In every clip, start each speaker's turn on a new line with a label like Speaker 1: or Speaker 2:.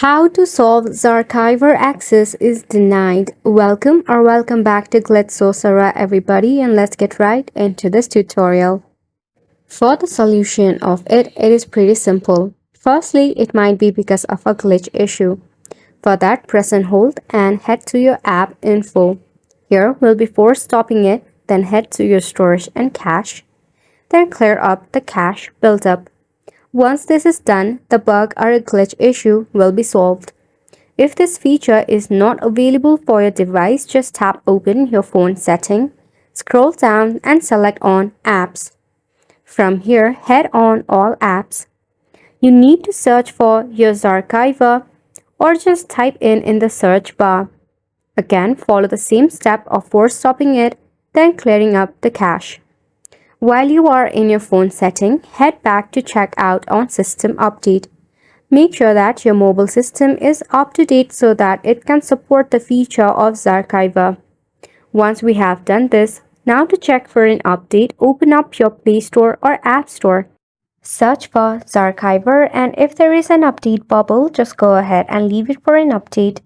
Speaker 1: How to solve Zarchiver access is denied. Welcome back to Glitch Sorcerer everybody, and let's get right into this tutorial. For the solution of it is pretty simple. Firstly, it might be because of a glitch issue. For that, press and hold and head to your app info. Here will be before stopping it, then head to your storage and cache. Then clear up the cache built up. Once this is done, the bug or a glitch issue will be solved. If this feature is not available for your device, just tap open your phone setting, scroll down and select on apps. From here, head on all apps. You need to search for your Zarchiver or just type in the search bar. Again, follow the same step of first stopping it, then clearing up the cache. While you are in your phone setting, head back to check out on system update. Make sure that your mobile system is up to date so that it can support the feature of Zarchiver. Once we have done this, now to check for an update, open up your Play Store or App Store. Search for Zarchiver, and if there is an update bubble, just go ahead and leave it for an update.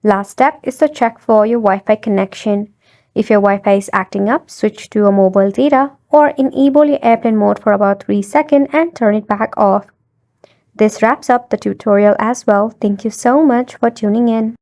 Speaker 1: Last step is to check for your Wi-Fi connection. If your Wi-Fi is acting up, switch to a mobile data or enable your airplane mode for about 3 seconds and turn it back off. This wraps up the tutorial as well. Thank you so much for tuning in.